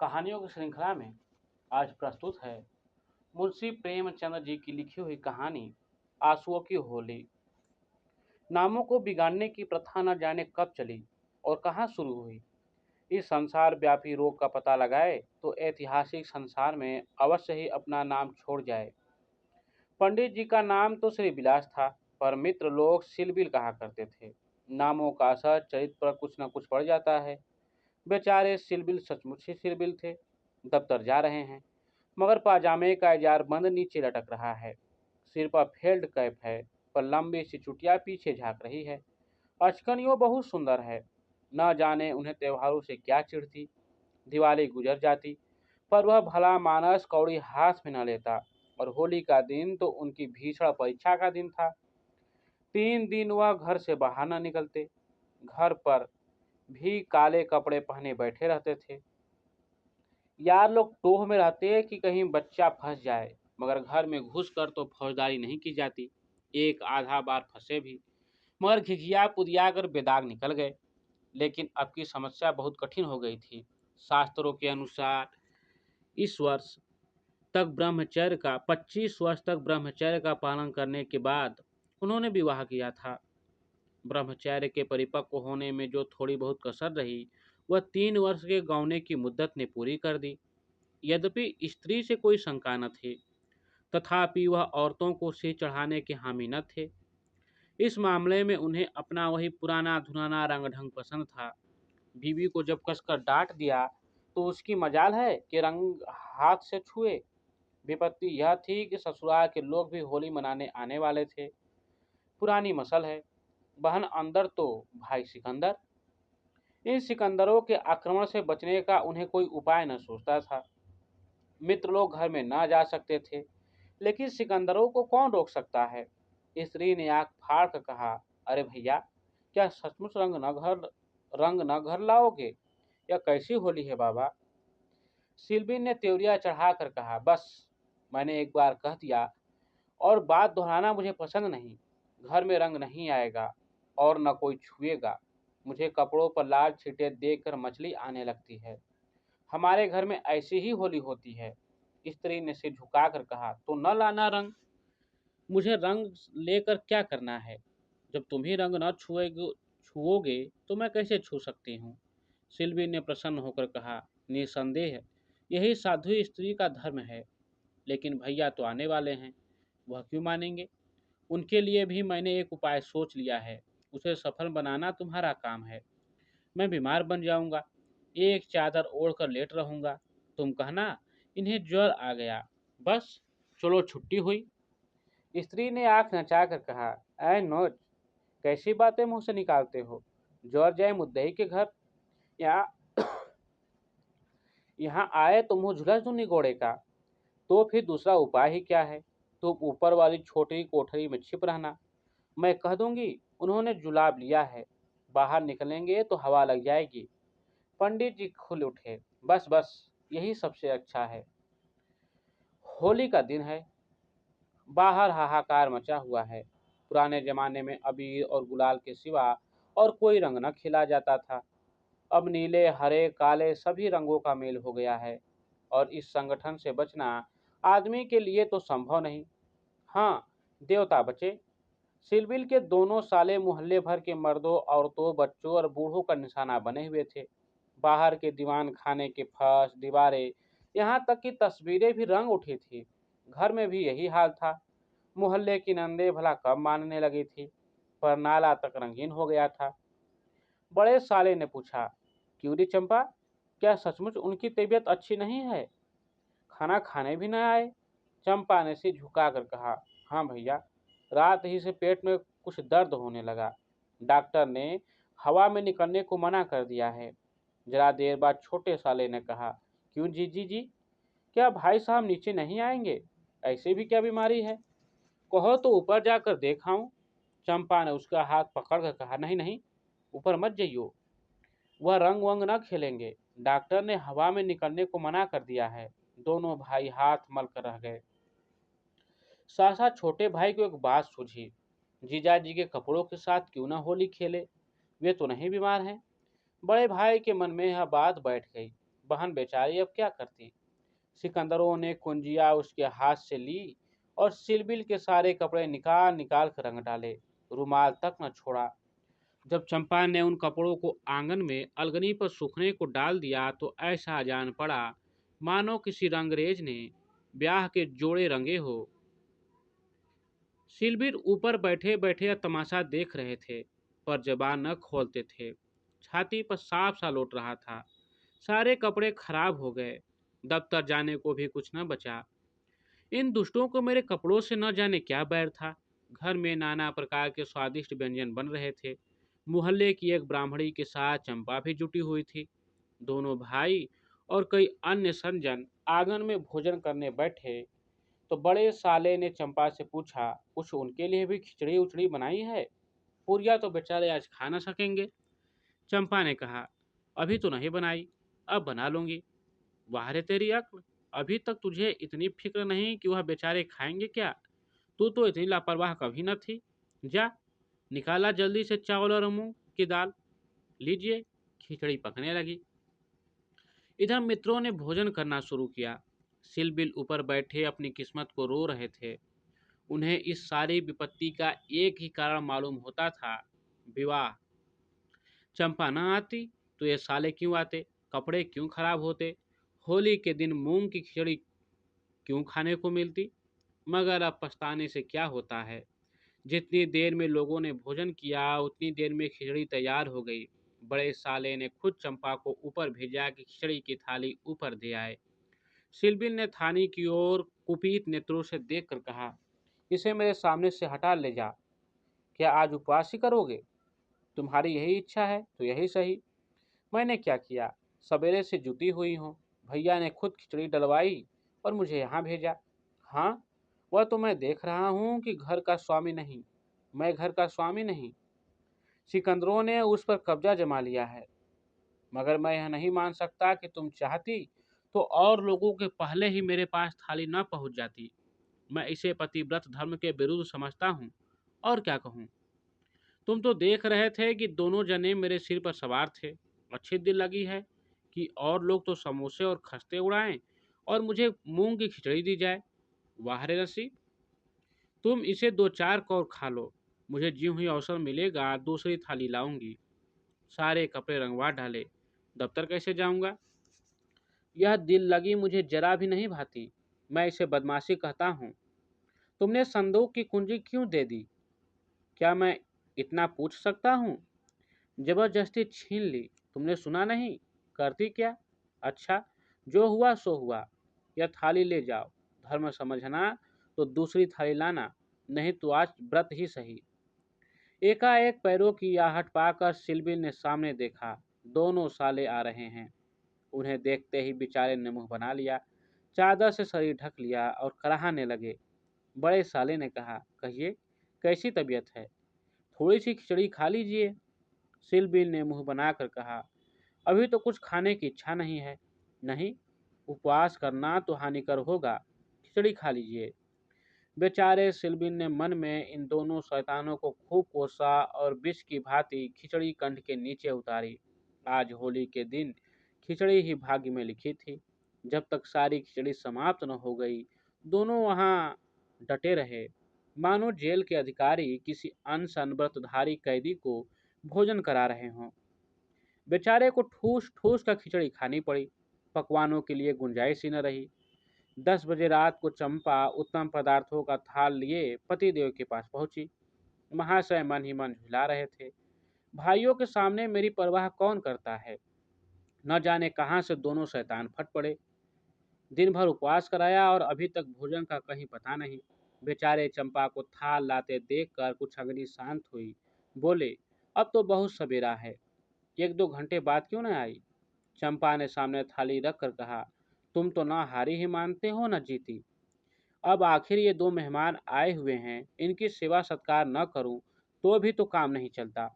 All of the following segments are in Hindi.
कहानियों की श्रृंखला में आज प्रस्तुत है मुंशी प्रेमचंद जी की लिखी हुई कहानी आंसुओं की होली। नामों को बिगाड़ने की प्रथा न जाने कब चली और कहाँ शुरू हुई। इस संसार व्यापी रोग का पता लगाए तो ऐतिहासिक संसार में अवश्य ही अपना नाम छोड़ जाए। पंडित जी का नाम तो श्री विलास था, पर मित्र लोग सिलबिल कहा करते थे। नामों का असर चरित्र पर कुछ न कुछ पड़ जाता है। बेचारे सिलबिल सचमुच ही सिलबिल थे। दफ्तर जा रहे हैं मगर पाजामे का एजार बंद नीचे लटक रहा है। सिर पर फेल्ड कैप है, पर लंबी सी चुटिया पीछे झांक रही है। अचकनियों बहुत सुंदर है। न जाने उन्हें त्योहारों से क्या चिढ़ती। दिवाली गुजर जाती पर वह भला मानस कौड़ी हाथ में न लेता, और होली का दिन तो उनकी भीषण परीक्षा का दिन था। 3 दिन वह घर से बाहर न निकलते। घर पर भी काले कपड़े पहने बैठे रहते थे। यार लोग टोह में रहते कि कहीं बच्चा फंस जाए, मगर घर में घुसकर तो फौजदारी नहीं की जाती। एक आधा बार फंसे भी, मगर घिघिया पुदिया कर बेदाग निकल गए। लेकिन अब की समस्या बहुत कठिन हो गई थी। शास्त्रों के अनुसार इस वर्ष तक ब्रह्मचर्य का 25 वर्ष तक ब्रह्मचर्य का पालन करने के बाद उन्होंने विवाह किया था। ब्रह्मचर्य के परिपक्व होने में जो थोड़ी बहुत कसर रही, वह 3 वर्ष के गौने की मुद्दत ने पूरी कर दी। यद्यपि स्त्री से कोई शंका न थी, तथापि वह औरतों को सिर चढ़ाने के हामी न थे। इस मामले में उन्हें अपना वही पुराना धुनाना रंग ढंग पसंद था। बीवी को जब कसकर डांट दिया तो उसकी मजाल है कि रंग हाथ से छुए। विपत्ति यह थी कि ससुराल के लोग भी होली मनाने आने वाले थे। पुरानी मसल है, बहन अंदर तो भाई सिकंदर। इन सिकंदरों के आक्रमण से बचने का उन्हें कोई उपाय न सोचता था। मित्र लोग घर में ना जा सकते थे, लेकिन सिकंदरों को कौन रोक सकता है। स्त्री ने आंख फाड़ कर कहा, अरे भैया, क्या सचमुच रंग न घर लाओगे? यह कैसी होली है बाबा? सिलबिन ने त्योरिया चढ़ाकर कहा, बस, मैंने एक बार कह दिया और बात दोहराना मुझे पसंद नहीं। घर में रंग नहीं आएगा और न कोई छुएगा। मुझे कपड़ों पर लाल छींटे देखकर मछली आने लगती है। हमारे घर में ऐसी ही होली होती है। स्त्री ने सिर झुकाकर कहा, तो न लाना रंग। मुझे रंग लेकर क्या करना है? जब तुम ही रंग न छुओगे तो मैं कैसे छू सकती हूँ? सिल्वी ने प्रसन्न होकर कहा, निसंदेह यही साधु स्त्री का धर्म है। लेकिन भैया तो आने वाले हैं, वह क्यों मानेंगे? उनके लिए भी मैंने एक उपाय सोच लिया है। उसे सफल बनाना तुम्हारा काम है। मैं बीमार बन जाऊंगा, एक चादर ओढ़कर लेट रहूंगा। तुम कहना इन्हें ज्वर आ गया, बस चलो छुट्टी हुई। स्त्री ने आंख नचाकर कहा, ऐ नोज, कैसी बातें मुंह से निकालते हो? ज्वर जाए मुद्दई के घर। यहाँ यहाँ आए तो मुंह झुलस दूं निगोड़े का। तो फिर दूसरा उपाय ही क्या है? तुम ऊपर वाली छोटी कोठरी में छिप रहना। मैं कह दूंगी उन्होंने जुलाब लिया है, बाहर निकलेंगे तो हवा लग जाएगी। पंडित जी खुल उठे, बस बस, यही सबसे अच्छा है। होली का दिन है, बाहर हाहाकार मचा हुआ है। पुराने जमाने में अबीर और गुलाल के सिवा और कोई रंग न खेला जाता था। अब नीले, हरे, काले सभी रंगों का मेल हो गया है, और इस संगठन से बचना आदमी के लिए तो संभव नहीं। हाँ, देवता बचे। सिलबिल के दोनों साले मोहल्ले भर के मर्दों, औरतों, बच्चों और बूढ़ों का निशाना बने हुए थे। बाहर के दीवान खाने के फर्श, दीवारें, यहाँ तक कि तस्वीरें भी रंग उठी थी। घर में भी यही हाल था। मोहल्ले की नंदे भला कब मानने लगी थी, पर नाला तक रंगीन हो गया था। बड़े साले ने पूछा, क्यों रे चंपा, क्या सचमुच उनकी तबीयत अच्छी नहीं है? खाना खाने भी न आए? चंपा ने सिर झुकाकर कहा, हाँ भैया, रात ही से पेट में कुछ दर्द होने लगा। डॉक्टर ने हवा में निकलने को मना कर दिया है। जरा देर बाद छोटे साले ने कहा, क्यों जीजी जी, क्या भाई साहब नीचे नहीं आएंगे? ऐसे भी क्या बीमारी है? कहो तो ऊपर जाकर देखाऊं। चंपा ने उसका हाथ पकड़कर कहा, नहीं नहीं, ऊपर मत जाइयो, वह रंग वंग न खेलेंगे। डॉक्टर ने हवा में निकलने को मना कर दिया है। दोनों भाई हाथ मल कर रह गए। सासा छोटे भाई को एक बात सूझी, जीजा जी के कपड़ों के साथ क्यों ना होली खेले, वे तो नहीं बीमार हैं। बड़े भाई के मन में यह बात बैठ गई। बहन बेचारी अब क्या करती। सिकंदरों ने कुंजिया उसके हाथ से ली और सिलबिल के सारे कपड़े निकाल निकाल कर रंग डाले, रुमाल तक न छोड़ा। जब चंपा ने उन कपड़ों को आंगन में अलगनी पर सूखने को डाल दिया तो ऐसा जान पड़ा मानो किसी रंगरेज ने ब्याह के जोड़े रंगे हो। सिलबीर ऊपर बैठे बैठे तमाशा देख रहे थे, पर जबान न खोलते थे। छाती पर सांप सा लौट रहा था। सारे कपड़े खराब हो गए, दफ्तर जाने को भी कुछ न बचा। इन दुष्टों को मेरे कपड़ों से न जाने क्या बैर था। घर में नाना प्रकार के स्वादिष्ट व्यंजन बन रहे थे। मोहल्ले की एक ब्राह्मणी के साथ चंपा भी जुटी हुई थी। दोनों भाई और कई अन्य सज्जन आंगन में भोजन करने बैठे तो बड़े साले ने चंपा से पूछा, कुछ उनके लिए भी खिचड़ी उचड़ी बनाई है? पूरिया तो बेचारे आज खा न सकेंगे। चंपा ने कहा, अभी तो नहीं बनाई, अब बना लूंगी। वाह रे तेरी अक्ल, अभी तक तुझे इतनी फिक्र नहीं कि वह बेचारे खाएंगे क्या? तू तो इतनी लापरवाह कभी न थी। जा, निकाला जल्दी से चावल और मूंग की दाल। लीजिए, खिचड़ी पकने लगी। इधर मित्रों ने भोजन करना शुरू किया। सिलबिल ऊपर बैठे अपनी किस्मत को रो रहे थे। उन्हें इस सारी विपत्ति का एक ही कारण मालूम होता था, विवाह। चंपा न आती तो ये साले क्यों आते, कपड़े क्यों खराब होते, होली के दिन मूंग की खिचड़ी क्यों खाने को मिलती। मगर अब पछताने से क्या होता है। जितनी देर में लोगों ने भोजन किया उतनी देर में खिचड़ी तैयार हो गई। बड़े साले ने खुद चंपा को ऊपर भेजा कि खिचड़ी की थाली ऊपर दे आए। सिलबिल ने थानी की ओर कुपीत नेत्रों से देखकर कहा, इसे मेरे सामने से हटा ले जा। क्या आज उपवास ही करोगे? तुम्हारी यही इच्छा है तो यही सही। मैंने क्या किया, सवेरे से जुटी हुई हूँ। भैया ने खुद खिचड़ी डलवाई और मुझे यहाँ भेजा। हाँ, वह तो मैं देख रहा हूँ कि घर का स्वामी नहीं, मैं घर का स्वामी नहीं। सिकंदरों ने उस पर कब्जा जमा लिया है। मगर मैं यह नहीं मान सकता कि तुम चाहती तो और लोगों के पहले ही मेरे पास थाली न पहुंच जाती। मैं इसे पतिव्रत धर्म के विरुद्ध समझता हूँ। और क्या कहूँ। तुम तो देख रहे थे कि दोनों जने मेरे सिर पर सवार थे। अच्छी दिल लगी है कि और लोग तो समोसे और खस्ते उड़ाएं और मुझे मूंग की खिचड़ी दी जाए। वाह रे रसी, तुम इसे दो चार कौर खा लो। मुझे ज्यों ही अवसर मिलेगा दूसरी थाली लाऊंगी। सारे कपड़े रंगवा डाले। दफ्तर कैसे जाऊंगा? यह दिल लगी मुझे जरा भी नहीं भाती। मैं इसे बदमाशी कहता हूँ। तुमने संदूक की कुंजी क्यों दे दी? क्या मैं इतना पूछ सकता हूँ? जबरदस्ती छीन ली। तुमने सुना नहीं? करती क्या? अच्छा, जो हुआ सो हुआ। यह थाली ले जाओ। धर्म समझना तो दूसरी थाली लाना, नहीं तो आज व्रत ही सही। एकाएक पैरों की आहट पाकर सिलबिल ने सामने देखा। दोनों साले आ रहे हैं। उन्हें देखते ही बेचारे ने मुंह बना लिया, चादर से शरीर ढक लिया और कराहने लगे। बड़े साले ने कहा, कहिए, कैसी तबीयत है? थोड़ी सी खिचड़ी खा लीजिए। सिलबिल ने मुंह बनाकर कहा, अभी तो कुछ खाने की इच्छा नहीं है। नहीं, उपवास करना तो हानिकर होगा। खिचड़ी खा लीजिए। बेचारे सिलबिल ने मन में इन दोनों शैतानों को खूब कोसा और विष की भांति खिचड़ी कंठ के नीचे उतारी। आज होली के दिन खिचड़ी ही भाग्य में लिखी थी। जब तक सारी खिचड़ी समाप्त न हो गई दोनों वहां डटे रहे, मानो जेल के अधिकारी किसी अनशन व्रतधारी कैदी को भोजन करा रहे हों। बेचारे को ठूस ठूस कर खिचड़ी खानी पड़ी। पकवानों के लिए गुंजाइश ही न रही। 10 बजे रात को चंपा उत्तम पदार्थों का थाल लिए पतिदेव के पास पहुंची। महाशय मन ही मन झुला रहे थे। भाइयों के सामने मेरी परवाह कौन करता है। न जाने कहाँ से दोनों शैतान फट पड़े। दिन भर उपवास कराया और अभी तक भोजन का कहीं पता नहीं। बेचारे चंपा को थाल लाते देखकर कुछ अगनी शांत हुई। बोले, अब तो बहुत सवेरा है, एक दो घंटे बाद क्यों न आई? चंपा ने सामने थाली रख कर कहा, तुम तो ना हारी ही मानते हो न जीती। अब आखिर ये दो मेहमान आए हुए हैं, इनकी सेवा सत्कार न करूं तो भी तो काम नहीं चलता।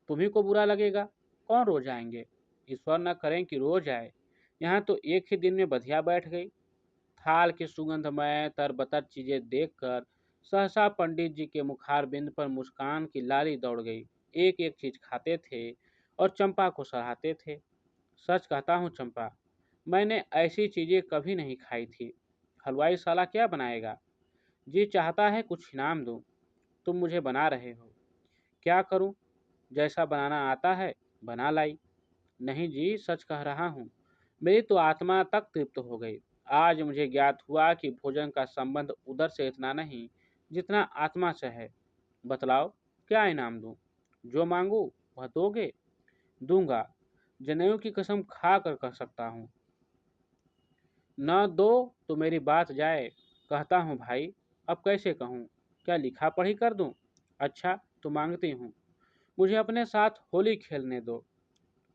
तुम्ही को बुरा लगेगा। कौन रोज आएंगे? ईश्वर न करें कि रोज आए। यहाँ तो एक ही दिन में बधिया बैठ गई। थाल की सुगंधमय तरबतर चीजें देखकर सहसा पंडित जी के मुखारबिंद पर मुस्कान की लाली दौड़ गई। एक एक चीज खाते थे और चंपा को सराहते थे। सच कहता हूँ चंपा, मैंने ऐसी चीज़ें कभी नहीं खाई थी। हलवाई साला क्या बनाएगा? जी चाहता है कुछ इनाम दूँ। तुम मुझे बना रहे हो। क्या करूँ? जैसा बनाना आता है बना लाई। नहीं जी, सच कह रहा हूँ। मेरी तो आत्मा तक तृप्त हो गई। आज मुझे ज्ञात हुआ कि भोजन का संबंध उदर से इतना नहीं जितना आत्मा से है। बतलाओ, क्या इनाम दूँ? जो मांगू वह दोगे? दूंगा। जनेऊ की कसम खा कर कह सकता हूँ। न दो तो मेरी बात जाए। कहता हूँ भाई, अब कैसे कहूँ? क्या लिखा पढ़ी कर दूँ? अच्छा तो मांगती हूँ, मुझे अपने साथ होली खेलने दो।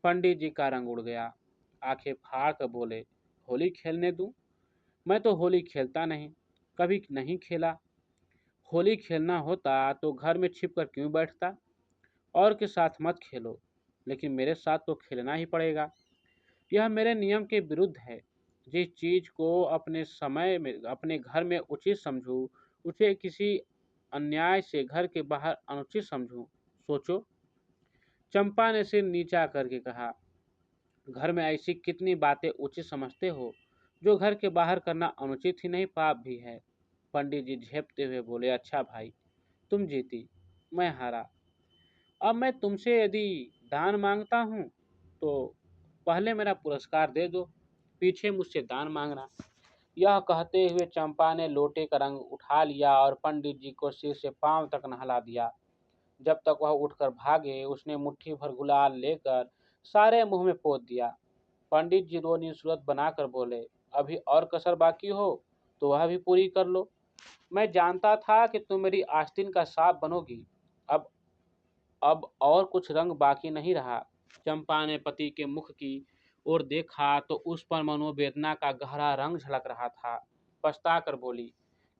पंडित जी का रंग उड़ गया। आंखें फाड़ कर बोले, होली खेलने दूं? मैं तो होली खेलता नहीं, कभी नहीं खेला। होली खेलना होता तो घर में छिप कर क्यों बैठता? और के साथ मत खेलो, लेकिन मेरे साथ तो खेलना ही पड़ेगा। यह मेरे नियम के विरुद्ध है। जिस चीज को अपने समय में अपने घर में उचित समझूं, उसे किसी अन्याय से घर के बाहर अनुचित समझूं। सोचो। चंपा ने सिर नीचा करके कहा, घर में ऐसी कितनी बातें उचित समझते हो जो घर के बाहर करना अनुचित ही नहीं पाप भी है। पंडित जी झेपते हुए बोले, अच्छा भाई, तुम जीती, मैं हारा। अब मैं तुमसे यदि दान मांगता हूँ तो पहले मेरा पुरस्कार दे दो, पीछे मुझसे दान मांगना। यह कहते हुए चंपा ने लोटे का रंग उठा लिया और पंडित जी को सिर से पांव तक नहला दिया। जब तक वह उठकर भागे, उसने मुट्ठी भर गुलाल लेकर सारे मुंह में पोत दिया। पंडित जी रोनी सूरत बनाकर बोले, अभी और कसर बाकी हो तो वह भी पूरी कर लो। मैं जानता था कि तुम मेरी आस्तीन का सांप बनोगी। अब अब और कुछ रंग बाकी नहीं रहा। चंपा ने पति के मुख की ओर देखा तो उस पर मनोवेदना का गहरा रंग झलक रहा था। पछता कर बोली,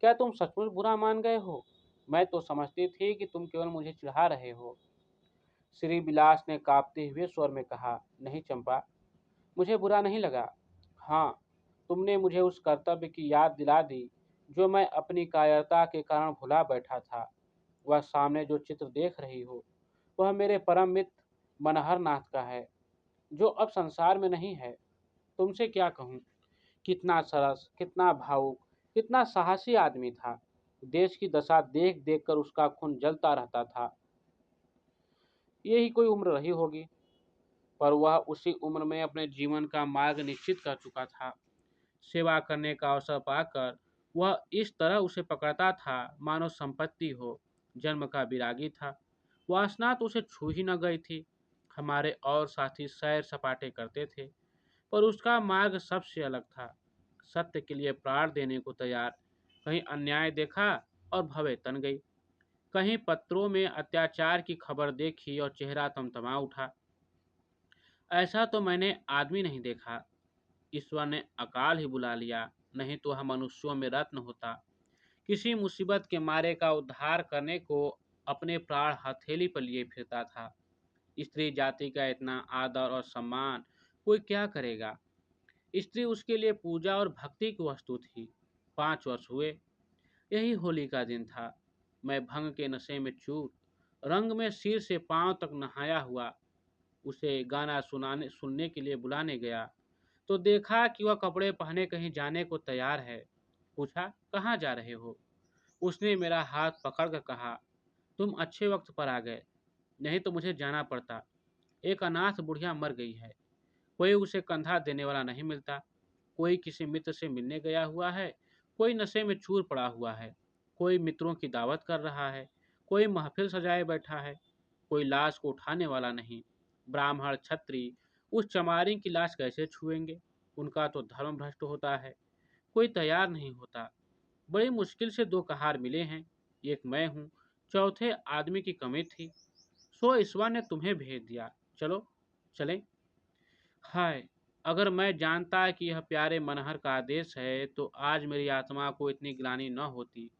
क्या तुम सचमुच बुरा मान गए हो? मैं तो समझती थी कि तुम केवल मुझे चिढ़ा रहे हो। श्री विलास ने कांपते हुए स्वर में कहा, नहीं चंपा, मुझे बुरा नहीं लगा। हाँ, तुमने मुझे उस कर्तव्य की याद दिला दी जो मैं अपनी कायरता के कारण भुला बैठा था। वह सामने जो चित्र देख रही हो, वह मेरे परम मित्र मनहर नाथ का है, जो अब संसार में नहीं है। तुमसे क्या कहूँ, कितना सरस, कितना भावुक, कितना साहसी आदमी था। देश की दशा देख देख कर उसका खून जलता रहता था। यही कोई उम्र रही होगी, पर वह उसी उम्र में अपने जीवन का मार्ग निश्चित कर चुका था। सेवा करने का अवसर पाकर वह इस तरह उसे पकड़ता था मानो संपत्ति हो। जन्म का विरागी था। वासना तो उसे छू ही न गई थी। हमारे और साथी सैर सपाटे करते थे, पर उसका मार्ग सबसे अलग था। सत्य के लिए प्राण देने को तैयार। कहीं अन्याय देखा और भवें तन गई। कहीं पत्रों में अत्याचार की खबर देखी और चेहरा तमतमा उठा। ऐसा तो मैंने आदमी नहीं देखा। ईश्वर ने अकाल ही बुला लिया, नहीं तो वह मनुष्यों में रत्न होता। किसी मुसीबत के मारे का उद्धार करने को अपने प्राण हथेली पर लिए फिरता था। स्त्री जाति का इतना आदर और सम्मान कोई क्या करेगा? स्त्री उसके लिए पूजा और भक्ति की वस्तु थी। 5 वर्ष हुए। यही होली का दिन था। मैं भंग के नशे में चूर, रंग में सिर से पांव तक नहाया हुआ, उसे गाना सुनाने सुनने के लिए बुलाने गया तो देखा कि वह कपड़े पहने कहीं जाने को तैयार है। पूछा, कहाँ जा रहे हो? उसने मेरा हाथ पकड़कर कहा, तुम अच्छे वक्त पर आ गए, नहीं तो मुझे जाना पड़ता। एक अनाथ बुढ़िया मर गई है। कोई उसे कंधा देने वाला नहीं मिलता। कोई किसी मित्र से मिलने गया हुआ है, कोई नशे में चूर पड़ा हुआ है, कोई मित्रों की दावत कर रहा है, कोई महफिल सजाए बैठा है। कोई लाश को उठाने वाला नहीं। ब्राह्मण क्षत्रिय उस चमारी की लाश कैसे छुएंगे? उनका तो धर्म भ्रष्ट होता है। कोई तैयार नहीं होता। बड़ी मुश्किल से 2 कहार मिले हैं। एक मैं हूँ, चौथे आदमी की कमी थी। सो ईश्वर ने तुम्हें भेज दिया। चलो चलें। हाय, अगर मैं जानता कि यह प्यारे मनहर का आदेश है तो आज मेरी आत्मा को इतनी ग्लानि न होती।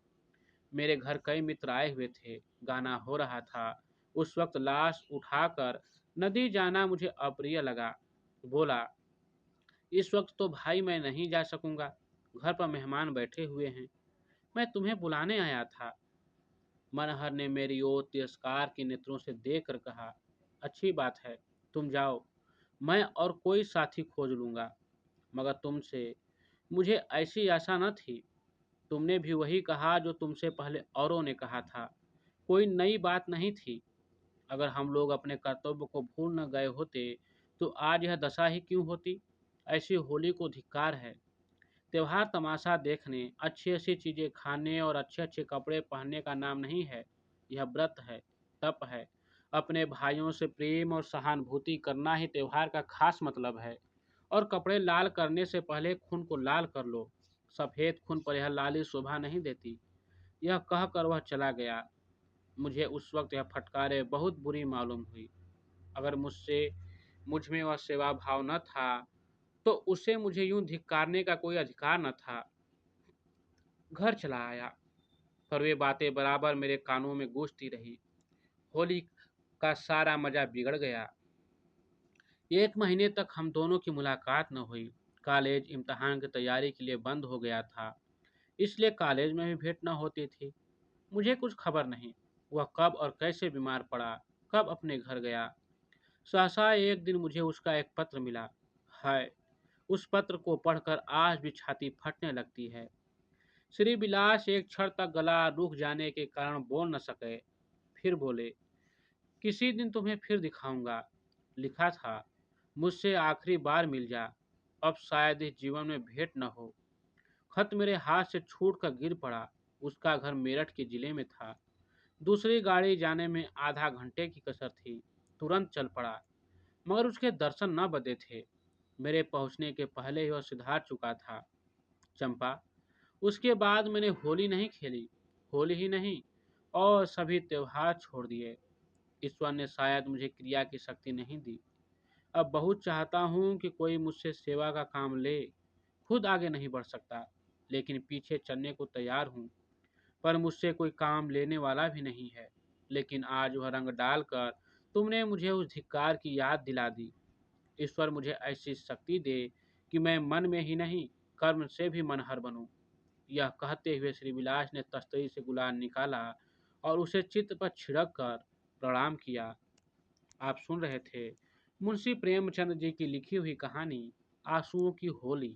मेरे घर कई मित्र आए हुए थे। गाना हो रहा था। उस वक्त लाश उठाकर नदी जाना मुझे अप्रिय लगा। बोला, इस वक्त तो भाई मैं नहीं जा सकूंगा, घर पर मेहमान बैठे हुए हैं। मैं तुम्हें बुलाने आया था। मनहर ने मेरी ओर तिरस्कार के नेत्रों से देख कर कहा, अच्छी बात है, तुम जाओ, मैं और कोई साथी खोज लूंगा। मगर तुमसे मुझे ऐसी आशा न थी। तुमने भी वही कहा जो तुमसे पहले औरों ने कहा था। कोई नई बात नहीं थी। अगर हम लोग अपने कर्तव्य को भूल न गए होते तो आज यह दशा ही क्यों होती। ऐसी होली को धिक्कार है। त्योहार तमाशा देखने, अच्छी अच्छी चीजें खाने और अच्छे अच्छे कपड़े पहनने का नाम नहीं है। यह व्रत है, तप है। अपने भाइयों से प्रेम और सहानुभूति करना ही त्योहार का खास मतलब है। और कपड़े लाल करने से पहले खून को लाल कर लो। सफेद खून पर यह लाली शोभा नहीं देती। यह कहकर वह चला गया। मुझे उस वक्त यह फटकारे बहुत बुरी मालूम हुई। अगर मुझ में वह सेवा भाव न था तो उसे मुझे यूं धिक्कारने का कोई अधिकार न था। घर चला आया, पर वे बातें बराबर मेरे कानों में गूंजती रही। होली का सारा मजा बिगड़ गया। 1 महीने तक हम दोनों की मुलाकात न हुई। कॉलेज इम्तिहान की तैयारी के लिए बंद हो गया था, इसलिए कॉलेज में भी भेंट न होती थी। मुझे कुछ खबर नहीं, वह कब और कैसे बीमार पड़ा, कब अपने घर गया। सहसा एक दिन मुझे उसका एक पत्र मिला। हाय, उस पत्र को पढ़कर आज भी छाती फटने लगती है। श्री विलास एक क्षण तक गला रुक जाने के कारण बोल न सके। फिर बोले, किसी दिन तुम्हें फिर दिखाऊंगा। लिखा था, मुझसे आखिरी बार मिल जा, अब शायद इस जीवन में भेंट न हो। खत मेरे हाथ से छूट कर गिर पड़ा। उसका घर मेरठ के जिले में था। दूसरी गाड़ी जाने में आधा घंटे की कसर थी। तुरंत चल पड़ा, मगर उसके दर्शन न बदे थे। मेरे पहुंचने के पहले ही वह सिधार चुका था। चंपा, उसके बाद मैंने होली नहीं खेली। होली ही नहीं, और सभी त्योहार छोड़ दिए। ईश्वर ने शायद मुझे क्रिया की शक्ति नहीं दी। अब बहुत चाहता हूँ कि कोई मुझसे सेवा का काम ले। खुद आगे नहीं बढ़ सकता, लेकिन पीछे चलने को तैयार हूँ। पर मुझसे कोई काम लेने वाला भी नहीं है। लेकिन आज वह रंग डालकर तुमने मुझे उस धिक्कार की याद दिला दी। ईश्वर मुझे ऐसी शक्ति दे कि मैं मन में ही नहीं, कर्म से भी मनहर बनूं। यह कहते हुए श्री विलास ने तस्तरी से गुलाल निकाला और उसे चित्त पर छिड़क कर प्रणाम किया। आप सुन रहे थे मुंशी प्रेमचंद जी की लिखी हुई कहानी आंसुओं की होली।